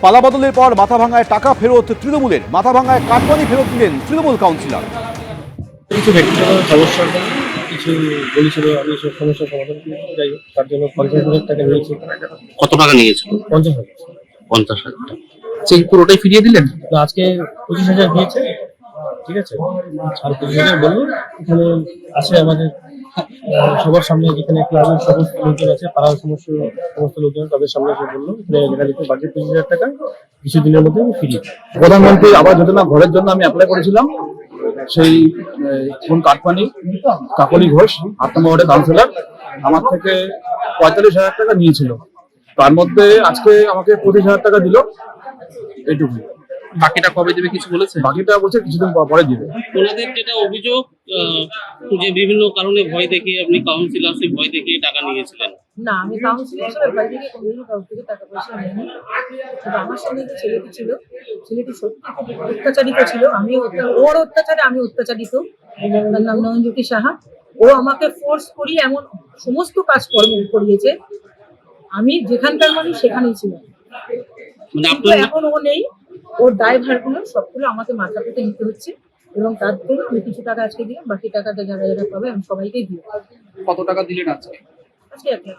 পালাবদলের পর মাথাভাঙায় টাকা ফেরত তৃণমূলের, মাথাভাঙায় কাটমানি ফেরত দিলেন তৃণমূল কাউন্সিলর। কিছু ব্যক্তিগত সমস্যার জন্য কিছু বলেছিল, আমি সব সমস্যার সমাধান করেছি, যাই হোক তার জন্য 50,000 টাকা নিয়েছি। কত টাকা নিয়েছিল? 50,000। 50,000 টাকা। সেই পুরোটাই ফিরিয়ে দিলেন? তো আজকে 25,000 দিয়েছে, ঠিক আছে, আর 25,000 বললো এখানে আছে আমাদের সবার সামনে, যেখানে ক্লাবের সমস্ত লোকজন আছে, পাড়ার সমস্ত লোকজন তাদের সামনে এসে বললো এখানে লেখা দিতে বাকি 25,000 টাকা কিছুদিনের মধ্যে আমি ফিরিয়ে দিই। প্রধানমন্ত্রী আবাস যোজনা ঘরের জন্য আমি অ্যাপ্লাই করেছিলাম। সেই কোন কাটপানি কাকলি ঘোষ 8 নম্বর ওয়ার্ডের কাউন্সিলর আমার থেকে 45,000 টাকা নিয়েছিল। তার মধ্যে আজকে আমাকে 25,000 টাকা দিল, এইটুকু। বাকিটা কবে দেবে কিছু বলেছে? বাকিটা বলছে কিছুদিন পরে দিবে। ওনাদের যেটা অভিযোগ, যে বিভিন্ন কারণে ভয় দেখিয়ে আপনি কাউন্সিলরশিপ ভয় দেখিয়ে টাকা নিয়েছিলেন। না, আমি কাউন্সিলর হিসেবে ভয় থেকে কোনোদিনও কারোর থেকে টাকা পয়সা নিইনি। তবে আমার সঙ্গে যে ছেলেটি ছিল, ছেলেটি সত্যি খুব অত্যাচারিত ছিল। ওর অত্যাচারে আমি অত্যাচারিত। তার নাম নয়নজ্যোতি সাহা। ও আমাকে ফোর্স করিয়ে এমন সমস্ত কাজকর্ম করিয়েছে, আমি যেখানকার মানুষ সেখানেই ছিলাম। কিন্তু এখন ও নেই, ওর দায়ভারগুলো সবগুলো আমাকে মাথা পেতে নিতে হচ্ছে, এবং তার জন্য আমি কিছু টাকা আজকে দিলাম, বাকি টাকাটা যারা যারা পাবে আমি সবাইকেই দিই। কত টাকা দিলেন আজকে? আজকে 1 লাখ।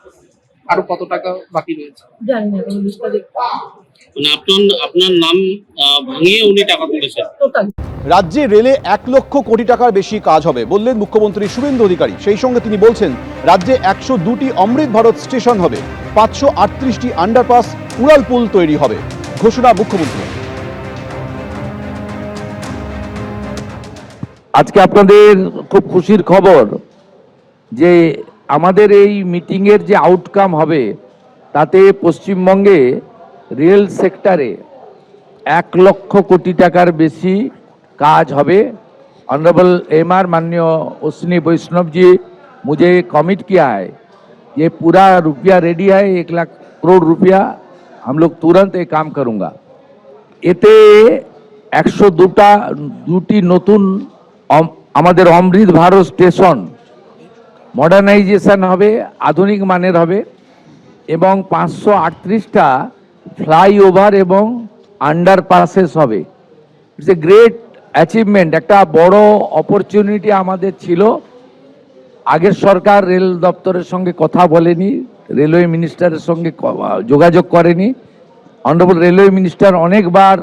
আরো কত টাকা বাকি রয়েছে জানি না, আমি লিস্টটা দেখতে। মানে আপনার নাম ভাঙিয়ে উনি টাকা তুলেছেন টোটাল। রাজ্যে রেলে 1 লক্ষ কোটি টাকার বেশি কাজ হবে বললেন মুখ্যমন্ত্রী শুভেন্দু অধিকারী। সেই সঙ্গে তিনি বলছেন রাজ্যে 102টি অমৃত ভারত স্টেশন হবে, 538টি আন্ডারপাস, উড়ালপুল তৈরি হবে, ঘোষণা মুখ্যমন্ত্রী। আজকে আপনাদের খুব খুশির খবর যে আমাদের এই মিটিংয়ের যে আউটকাম হবে তাতে পশ্চিমবঙ্গে রেল সেক্টরে 1 লক্ষ কোটি টাকার বেশি কাজ হবে। ऑनरेबल एमआर माननीय अश्विनी वैष्णव जी मुझे कमिट किया है, ये पूरा रुपया रेडी है, 1 लाख करोड़ रुपया हम लोग तुरंत ये काम करूँगा। এতে 102টি নতুন আমাদের অমৃত ভারত স্টেশন মডার্নাইজেশন হবে, আধুনিক মানের হবে, এবং 538টা ফ্লাইওভার এবং আন্ডারপাসেস হবে। ইটস এ গ্রেট অ্যাচিভমেন্ট, একটা বড় অপরচুনিটি আমাদের ছিল। আগের সরকার রেল দপ্তরের সঙ্গে কথা বলেনি, রেলওয়ে মিনিস্টারের সঙ্গে যোগাযোগ করেনি। অনারেবল রেলওয়ে মিনিস্টার অনেকবার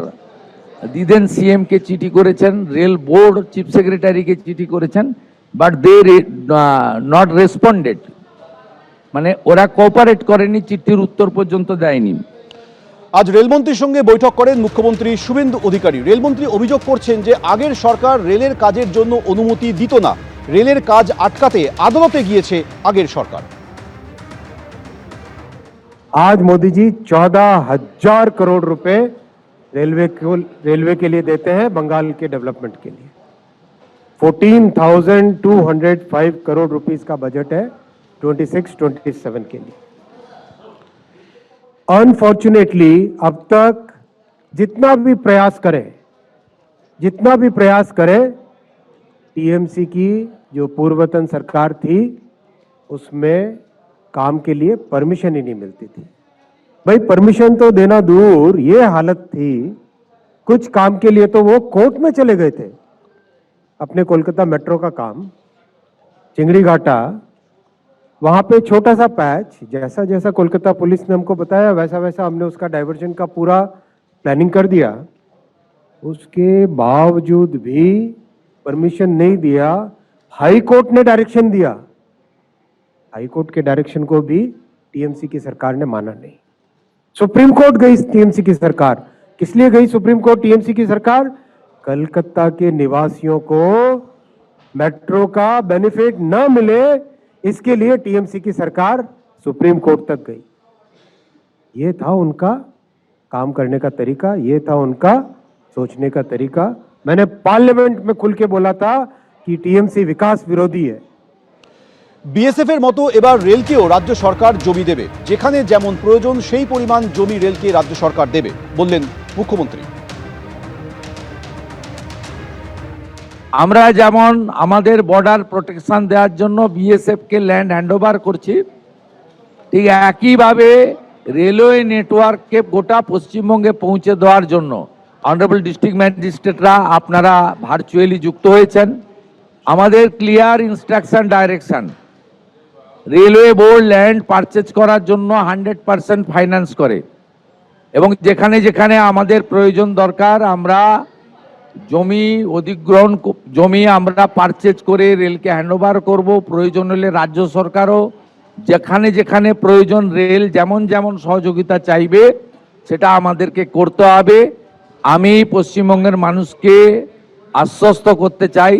দিদেন সিএমকে চিঠি করেছেন, রেল বোর্ড চিফ সেক্রেটারিকে চিঠি করেছেন, বাট দে নট রেসপন্ডেড, মানে ওরা কোঅপারেট করেনি, চিঠির উত্তর পর্যন্ত দেয়নি। আজ রেলমন্ত্রীর সঙ্গে বৈঠক করেন মুখ্যমন্ত্রী শুভেন্দু অধিকারী। রেলমন্ত্রী অভিযোগ করছেন যে আগের সরকার রেলের কাজের জন্য অনুমতি দিত না, রেলের কাজ আটকাতে আদালতে গিয়েছে আগের সরকার। आज मोदी जी 14,000 करोड़ रुपए रेलवे के लिए देते हैं बंगाल के डेवलपमेंट के लिए। 14,205 करोड़ रुपीस का बजट है 26-27 के लिए। अनफॉर्चुनेटली अब तक जितना भी प्रयास करें टीएमसी की जो पूर्वतन सरकार थी उसमें काम के लिए परमिशन ही नहीं मिलती थी। भाई परमिशन तो देना दूर, ये हालत थी कुछ काम के लिए तो वो कोर्ट में चले गए थे। अपने कोलकाता मेट्रो का काम चिंगड़ी घाटा, वहां पे छोटा सा पैच, जैसा जैसा कोलकाता पुलिस ने हमको बताया वैसा वैसा हमने उसका डाइवर्जन का पूरा प्लानिंग कर दिया। उसके बावजूद भी परमिशन नहीं दिया। हाई कोर्ट ने डायरेक्शन दिया, हाई कोर्ट के डायरेक्शन को भी टीएमसी की सरकार ने माना नहीं। सुप्रीम कोर्ट गई टीएमसी की सरकार। किस लिए गई सुप्रीम कोर्ट टीएमसी की सरकार? कलकत्ता के निवासियों को मेट्रो का बेनिफिट न मिले, इसके लिए टीएमसी की सरकार सुप्रीम कोर्ट तक गई। ये था उनका काम करने का तरीका, ये था उनका सोचने का तरीका। मैंने पार्लियामेंट में खुल के बोला था कि टीएमसी विकास विरोधी है। বিএসএফ এর মতো এবার রেলকেও রাজ্য সরকার জমি দেবে, যেখানে যেমন প্রয়োজন সেই পরিমাণ জমি রেলকে রাজ্য সরকার দেবে বললেন মুখ্যমন্ত্রী। আমরা যেমন আমাদের বর্ডার প্রোটেকশন দেওয়ার জন্য বিএসএফ কে ল্যান্ড হ্যান্ডওভার করছি, ঠিক একইভাবে রেলওয়ে নেটওয়ার্ককে গোটা পশ্চিমবঙ্গে পৌঁছে দেওয়ার জন্য অনারেবল ডিস্ট্রিক্ট ম্যাজিস্ট্রেটরা আপনারা ভার্চুয়ালি যুক্ত হয়েছেন। আমাদের clear instruction direction, railway board land purchase করার জন্য 100% ফাইন্যান্স করে, এবং যেখানে যেখানে আমাদের প্রয়োজন দরকার আমরা জমি আমরা পারচেজ করে রেলকে হ্যান্ডওভার করব। প্রয়োজন হলে রাজ্য সরকারও যেখানে যেখানে প্রয়োজন রেল যেমন যেমন সহযোগিতা চাইবে সেটা আমাদেরকে করতে হবে। আমি পশ্চিমবঙ্গের মানুষকে আশ্বস্ত করতে চাই,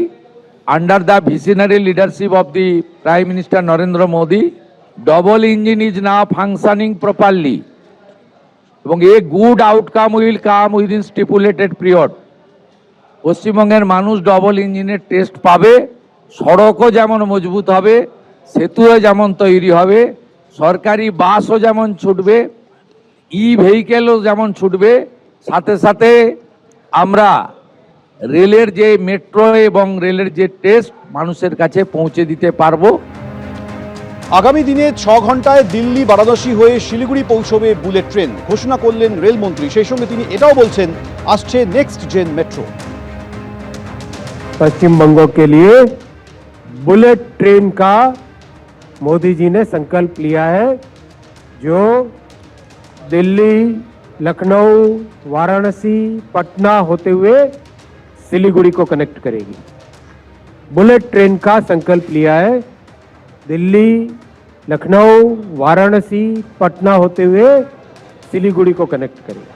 under the visionary leadership of the prime minister Narendra Modi, double engine is now functioning properly, এবং a good outcome will come within stipulated period. পশ্চিমবঙ্গের মানুষ ডবল ইঞ্জিনের টেস্ট পাবে, সড়কও যেমন মজবুত হবে, সেতুও যেমন তৈরি হবে, সরকারি বাসও যেমন ছুটবে, ভেহিকেলও যেমন ছুটবে, সাথে সাথে আমরা রেলের যে মেট্রো এবং রেলের যে টেস্ট মানুষের কাছে পৌঁছে দিতে পারবো। আগামী দিনে 6 ঘন্টায় দিল্লি বারাণসী হয়ে শিলিগুড়ি পৌঁছবে বুলেট ট্রেন ঘোষণা করলেন রেলমন্ত্রী। সেই সঙ্গে তিনি এটাও বলছেন আসছে next gen metro. Paschim Banga के लिए बुलेट ट्रेन का मोदी जी ने संकल्प लिया है, जो दिल्ली, लखनऊ, वाराणसी, पटना होते हुए सिलीगुड़ी को कनेक्ट करेगी। बुलेट ट्रेन का संकल्प लिया है, दिल्ली, लखनऊ, वाराणसी, पटना होते हुए सिलीगुड़ी को कनेक्ट करेगी।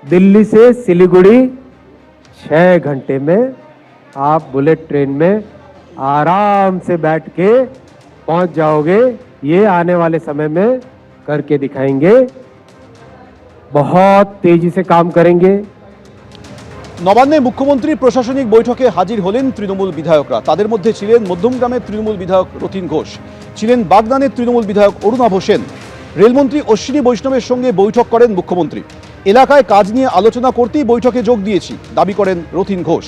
दिल्ली से सिलीगुड़ी 6 घंटे में आप बुलेट ट्रेन में आराम से बैठ के पहुंच जाओगे। ये आने वाले समय में करके दिखाएंगे, बहुत तेजी से काम करेंगे। নবান্নে মুখ্যমন্ত্রী প্রশাসনিক বৈঠকে হাজির হলেন তৃণমূল বিধায়করা। তাদের মধ্যে ছিলেন মধ্যমগ্রামের তৃণমূল বিধায়ক রতিন ঘোষ, ছিলেন বাগদানের তৃণমূল বিধায়ক অরুণাভ সেন। রেলমন্ত্রী অশ্বিনী বৈষ্ণবের সঙ্গে বৈঠক করেন মুখ্যমন্ত্রী। এলাকায় কাজ নিয়ে আলোচনা করতেই বৈঠকে যোগ দিয়েছি দাবি করেন রতিন ঘোষ।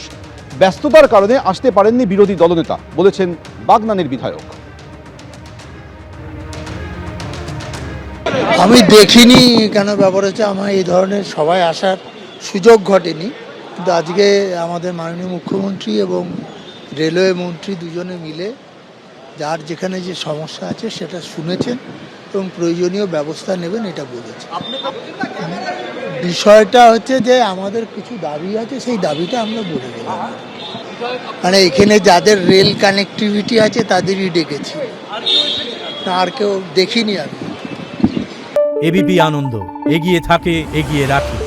ব্যস্ততার কারণে আসতে পারেননি বিরোধী দলনেতা, বলেছেন বাগনানের বিধায়ক। আমি দেখিনি কেন ব্যাপার হচ্ছে, আমার এই ধরনের সভায় আসার সুযোগ ঘটেনি, কিন্তু আজকে আমাদের মাননীয় মুখ্যমন্ত্রী এবং রেলওয়ে মন্ত্রী দুজনে মিলে যার যেখানে যে সমস্যা আছে সেটা শুনেছেন এবং প্রয়োজনীয় ব্যবস্থা নেবেন এটা বলেছেন। বিষয়টা হচ্ছে যে আমাদের কিছু দাবি আছে, সেই দাবিটা আমরা বলে দিলাম। মানে এখানে যাদের রেল কানেক্টিভিটি আছে তাদেরই ডেকেছি, আর কেউ দেখিনি আমি। এবিপি আনন্দ, এগিয়ে থাকে, এগিয়ে রাখে।